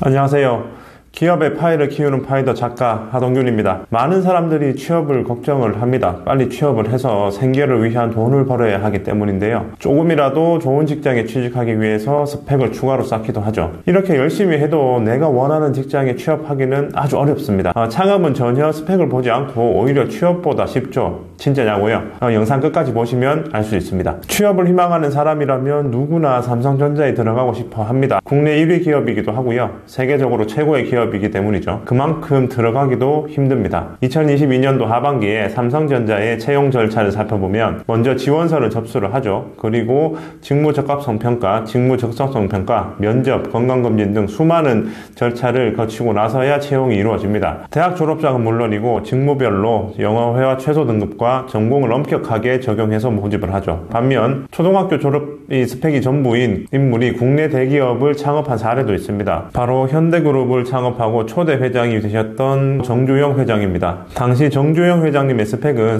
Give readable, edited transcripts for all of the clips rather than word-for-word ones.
안녕하세요. 기업의 파이를 키우는 파이더 작가 하동균입니다. 많은 사람들이 취업을 걱정을 합니다. 빨리 취업을 해서 생계를 위한 돈을 벌어야 하기 때문인데요. 조금이라도 좋은 직장에 취직하기 위해서 스펙을 추가로 쌓기도 하죠. 이렇게 열심히 해도 내가 원하는 직장에 취업하기는 아주 어렵습니다. 창업은 전혀 스펙을 보지 않고 오히려 취업보다 쉽죠. 진짜냐고요? 영상 끝까지 보시면 알 수 있습니다. 취업을 희망하는 사람이라면 누구나 삼성전자에 들어가고 싶어 합니다. 국내 1위 기업이기도 하고요. 세계적으로 최고의 기업이기 때문이죠. 그만큼 들어가기도 힘듭니다. 2022년도 하반기에 삼성전자의 채용 절차를 살펴보면 먼저 지원서를 접수를 하죠. 그리고 직무 적합성 평가, 직무 적성성 평가, 면접, 건강검진 등 수많은 절차를 거치고 나서야 채용이 이루어집니다. 대학 졸업장은 물론이고 직무별로 영어회화 최소 등급과 전공을 엄격하게 적용해서 모집을 하죠. 반면 초등학교 졸업이 스펙이 전부인 인물이 국내 대기업을 창업한 사례도 있습니다. 바로 현대그룹을 창업하고 초대 회장이 되셨던 정주영 회장입니다. 당시 정주영 회장님의 스펙은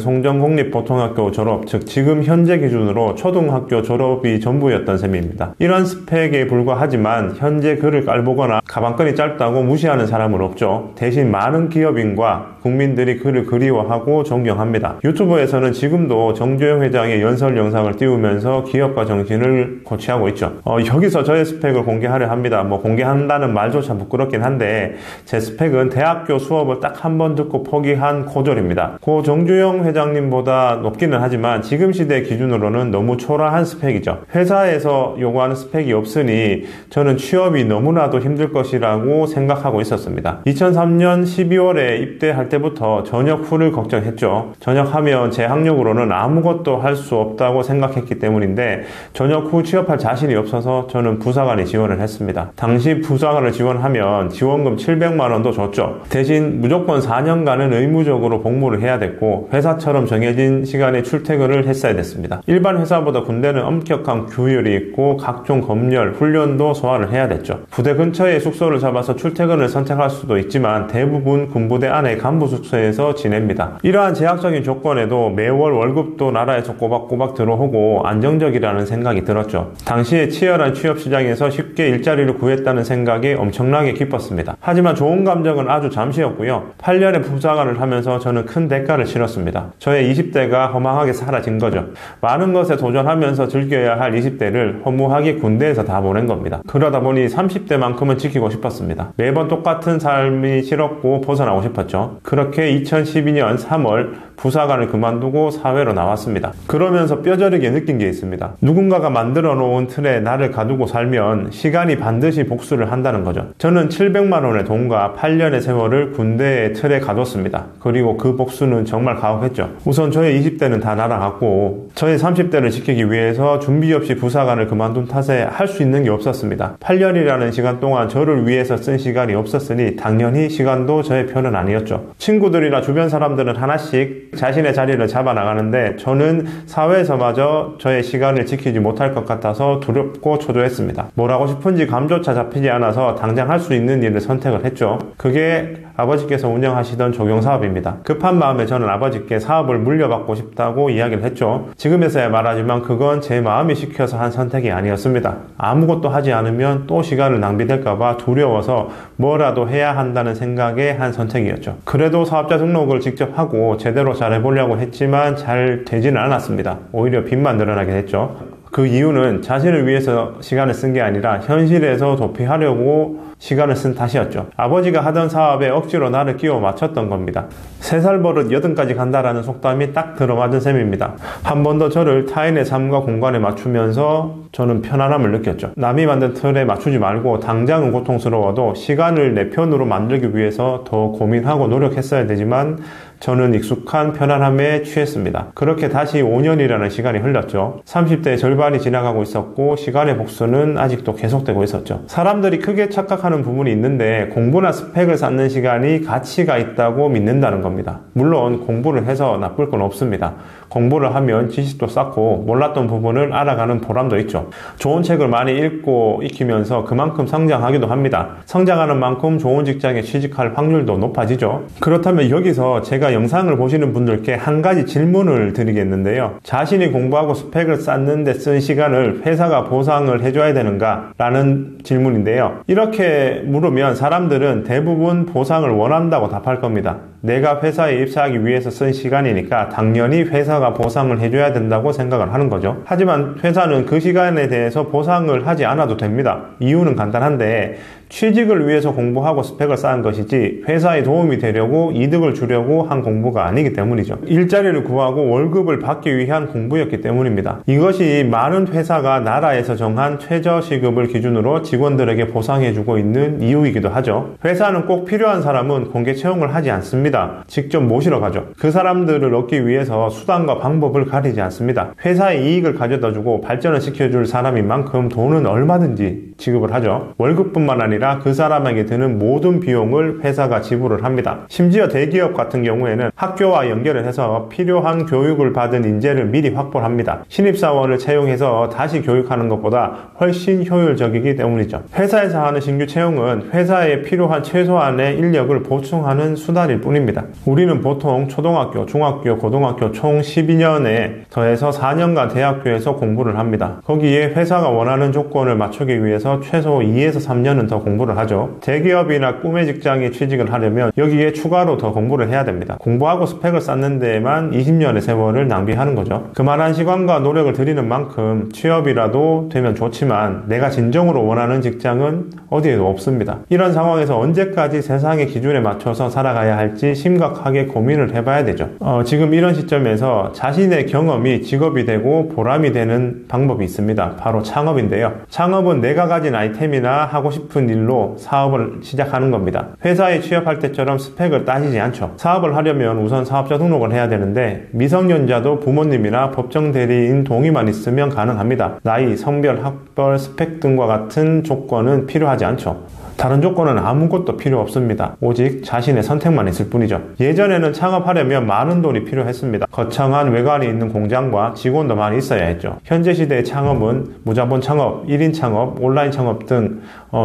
송정국립보통학교 졸업, 즉 지금 현재 기준으로 초등학교 졸업이 전부였던 셈입니다. 이런 스펙에 불과하지만 현재 그를 깔보거나 가방끈이 짧다고 무시하는 사람은 없죠. 대신 많은 기업인과 국민들이 그를 그리워하고 존경합니다. 유튜브에서는 지금도 정주영 회장의 연설 영상을 띄우면서 기업가 정신을 고취하고 있죠. 여기서 저의 스펙을 공개하려 합니다. 공개한다는 말조차 부끄럽긴 한데 제 스펙은 대학교 수업을 딱 한 번 듣고 포기한 고졸입니다. 고 정주영 회장님보다 높기는 하지만 지금 시대 기준으로는 너무 초라한 스펙이죠. 회사에서 요구하는 스펙이 없으니 저는 취업이 너무나도 힘들 것이라고 생각하고 있었습니다. 2003년 12월에 입대할 때부터 전역 후를 걱정했죠. 전역하면 제 학력으로는 아무것도 할 수 없다고 생각했기 때문인데 전역 후 취업할 자신이 없어서 저는 부사관에 지원을 했습니다. 당시 부사관을 지원하면 지원금 700만 원도 줬죠. 대신 무조건 4년간은 의무적으로 복무를 해야 됐고 회사처럼 정해진 시간에 출퇴근을 했어야 됐습니다. 일반 회사보다 군대는 엄격한 규율이 있고 각종 검열, 훈련도 소화를 해야 됐죠. 부대 근처에 숙소를 잡아서 출퇴근을 선택할 수도 있지만 대부분 군부대 안에 간부 숙소에서 지냅니다. 이러한 제약적인 조건에도 매월 월급도 나라에서 꼬박꼬박 들어오고 안정적이라는 생각이 들었죠. 당시에 치열한 취업 시장에서 쉽게 일자리를 구했다는 생각에 엄청나게 기뻤습니다. 하지만 좋은 감정은 아주 잠시였고요. 8년의 부사관을 하면서 저는 큰 대가를 치렀습니다. 저의 20대가 허망하게 사라진 거죠. 많은 것에 도전하면서 즐겨야 할 20대를 허무하게 군대에서 다 보낸 겁니다. 그러다 보니 30대만큼은 지키고 싶었습니다. 매번 똑같은 삶이 싫었고 벗어나고 싶었죠. 그렇게 2012년 3월 부사관을 그만두고 사회로 나왔습니다. 그러면서 뼈저리게 느낀 게 있습니다. 누군가가 만들어 놓은 틀에 나를 가두고 살면 시간이 반드시 복수를 한다는 거죠. 저는 700만 원의 돈과 8년의 세월을 군대의 틀에 가뒀습니다. 그리고 그 복수는 정말 가혹했죠. 우선 저의 20대는 다 날아갔고 저의 30대를 지키기 위해서 준비 없이 부사관을 그만둔 탓에 할 수 있는 게 없었습니다. 8년이라는 시간 동안 저를 위해서 쓴 시간이 없었으니 당연히 시간도 저의 편은 아니었죠. 친구들이나 주변 사람들은 하나씩 자신의 자리를 잡아나가는데 저는 사회에서마저 저의 시간을 지키지 못할 것 같아서 두렵고 초조했습니다. 뭘 하고 싶은지 감조차 잡히지 않아서 당장 할 수 있는 일을 선택을 했죠. 그게 아버지께서 운영하시던 조경사업입니다. 급한 마음에 저는 아버지께 사업을 물려받고 싶다고 이야기를 했죠. 지금에서야 말하지만 그건 제 마음이 시켜서 한 선택이 아니었습니다. 아무것도 하지 않으면 또 시간을 낭비될까봐 두려워서 뭐라도 해야 한다는 생각에 한 선택이었죠. 그래도 사업자 등록을 직접 하고 제대로 잘해보려고 했지만 잘 되지는 않았습니다. 오히려 빚만 늘어나게 됐죠. 그 이유는 자신을 위해서 시간을 쓴 게 아니라 현실에서 도피하려고 시간을 쓴 탓이었죠. 아버지가 하던 사업에 억지로 나를 끼워 맞췄던 겁니다. 3살 버릇 80까지 간다라는 속담이 딱 들어맞은 셈입니다. 한 번 더 저를 타인의 삶과 공간에 맞추면서 저는 편안함을 느꼈죠. 남이 만든 틀에 맞추지 말고 당장은 고통스러워도 시간을 내 편으로 만들기 위해서 더 고민하고 노력했어야 되지만 저는 익숙한 편안함에 취했습니다. 그렇게 다시 5년이라는 시간이 흘렀죠. 30대의 절반이 지나가고 있었고 시간의 복수는 아직도 계속되고 있었죠. 사람들이 크게 착각하는 부분이 있는데 공부나 스펙을 쌓는 시간이 가치가 있다고 믿는다는 겁니다. 물론 공부를 해서 나쁠 건 없습니다. 공부를 하면 지식도 쌓고 몰랐던 부분을 알아가는 보람도 있죠. 좋은 책을 많이 읽고 익히면서 그만큼 성장하기도 합니다. 성장하는 만큼 좋은 직장에 취직할 확률도 높아지죠. 그렇다면 여기서 제가 영상을 보시는 분들께 한 가지 질문을 드리겠는데요. 자신이 공부하고 스펙을 쌓는 데 쓴 시간을 회사가 보상을 해줘야 되는가? 라는 질문인데요. 이렇게 이렇게 물으면 사람들은 대부분 보상을 원한다고 답할 겁니다. 내가 회사에 입사하기 위해서 쓴 시간이니까 당연히 회사가 보상을 해줘야 된다고 생각을 하는 거죠. 하지만 회사는 그 시간에 대해서 보상을 하지 않아도 됩니다. 이유는 간단한데 취직을 위해서 공부하고 스펙을 쌓은 것이지 회사에 도움이 되려고 이득을 주려고 한 공부가 아니기 때문이죠. 일자리를 구하고 월급을 받기 위한 공부였기 때문입니다. 이것이 많은 회사가 나라에서 정한 최저시급을 기준으로 직원들에게 보상해주고 있는 이유이기도 하죠. 회사는 꼭 필요한 사람은 공개 채용을 하지 않습니다. 직접 모시러 가죠. 그 사람들을 얻기 위해서 수단과 방법을 가리지 않습니다. 회사의 이익을 가져다주고 발전을 시켜줄 사람인 만큼 돈은 얼마든지 지급을 하죠. 월급뿐만 아니라 그 사람에게 드는 모든 비용을 회사가 지불을 합니다. 심지어 대기업 같은 경우에는 학교와 연결을 해서 필요한 교육을 받은 인재를 미리 확보를 합니다. 신입사원을 채용해서 다시 교육하는 것보다 훨씬 효율적이기 때문이죠. 회사에서 하는 신규 채용은 회사에 필요한 최소한의 인력을 보충하는 수단일 뿐입니다. 우리는 보통 초등학교, 중학교, 고등학교 총 12년에 더해서 4년간 대학교에서 공부를 합니다. 거기에 회사가 원하는 조건을 맞추기 위해서 최소 2에서 3년은 더 공부를 하죠. 대기업이나 꿈의 직장에 취직을 하려면 여기에 추가로 더 공부를 해야 됩니다. 공부하고 스펙을 쌓는 데에만 20년의 세월을 낭비하는 거죠. 그만한 시간과 노력을 들이는 만큼 취업이라도 되면 좋지만 내가 진정으로 원하는 직장은 어디에도 없습니다. 이런 상황에서 언제까지 세상의 기준에 맞춰서 살아가야 할지 심각하게 고민을 해봐야 되죠. 지금 이런 시점에서 자신의 경험이 직업이 되고 보람이 되는 방법이 있습니다. 바로 창업인데요. 창업은 내가 가진 아이템이나 하고 싶은 일로 사업을 시작하는 겁니다. 회사에 취업할 때처럼 스펙을 따지지 않죠. 사업을 하려면 우선 사업자 등록을 해야 되는데 미성년자도 부모님이나 법정 대리인 동의만 있으면 가능합니다. 나이, 성별, 학벌, 스펙 등과 같은 조건은 필요하지 않죠. 다른 조건은 아무것도 필요 없습니다. 오직 자신의 선택만 있을 뿐이죠. 예전에는 창업하려면 많은 돈이 필요했습니다. 거창한 외관이 있는 공장과 직원도 많이 있어야 했죠. 현재 시대의 창업은 무자본 창업, 1인 창업, 온라인 창업 등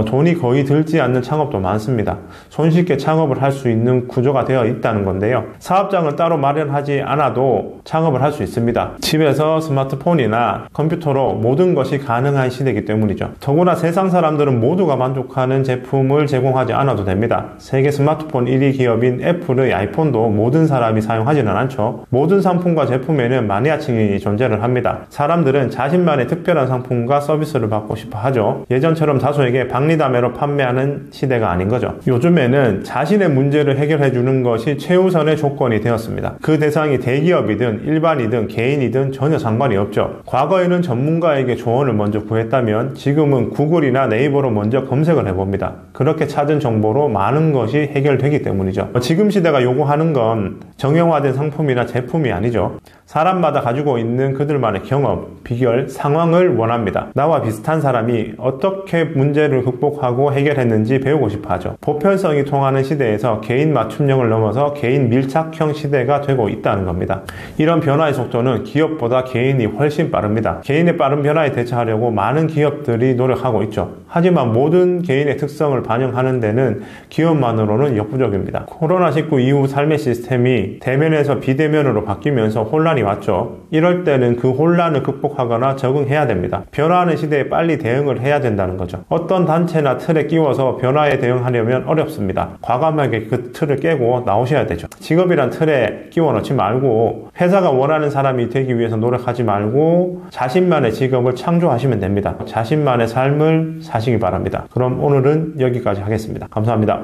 돈이 거의 들지 않는 창업도 많습니다. 손쉽게 창업을 할 수 있는 구조가 되어 있다는 건데요. 사업장을 따로 마련하지 않아도 창업을 할 수 있습니다. 집에서 스마트폰이나 컴퓨터로 모든 것이 가능한 시대이기 때문이죠. 더구나 세상 사람들은 모두가 만족하는 제품을 제공하지 않아도 됩니다. 세계 스마트폰 1위 기업인 애플의 아이폰도 모든 사람이 사용하지는 않죠. 모든 상품과 제품에는 마니아층이 존재를 합니다. 사람들은 자신만의 특별한 상품과 서비스를 받고 싶어 하죠. 예전처럼 다수에게 박리담회로 판매하는 시대가 아닌 거죠. 요즘에는 자신의 문제를 해결해 주는 것이 최우선의 조건이 되었습니다. 그 대상이 대기업이든 일반이든 개인이든 전혀 상관이 없죠. 과거에는 전문가에게 조언을 먼저 구했다면 지금은 구글이나 네이버로 먼저 검색을 해봅니다. 그렇게 찾은 정보로 많은 것이 해결되기 때문이죠. 지금 시대가 요구하는 건 정형화된 상품이나 제품이 아니죠. 사람마다 가지고 있는 그들만의 경험, 비결, 상황을 원합니다. 나와 비슷한 사람이 어떻게 문제를 극복하고 해결했는지 배우고 싶어 하죠. 보편성이 통하는 시대에서 개인 맞춤형을 넘어서 개인 밀착형 시대가 되고 있다는 겁니다. 이런 변화의 속도는 기업보다 개인이 훨씬 빠릅니다. 개인의 빠른 변화에 대처하려고 많은 기업들이 노력하고 있죠. 하지만 모든 개인의 특성을 반영하는 데는 기업만으로는 역부족입니다. 코로나19 이후 삶의 시스템이 대면에서 비대면으로 바뀌면서 혼란이 왔죠. 이럴 때는 그 혼란을 극복하거나 적응해야 됩니다. 변화하는 시대에 빨리 대응을 해야 된다는 거죠. 어떤 단체나 틀에 끼워서 변화에 대응하려면 어렵습니다. 과감하게 그 틀을 깨고 나오셔야 되죠. 직업이란 틀에 끼워 넣지 말고 회사가 원하는 사람이 되기 위해서 노력하지 말고 자신만의 직업을 창조하시면 됩니다. 자신만의 삶을 사시기 바랍니다. 그럼 오늘은 여기까지 하겠습니다. 감사합니다.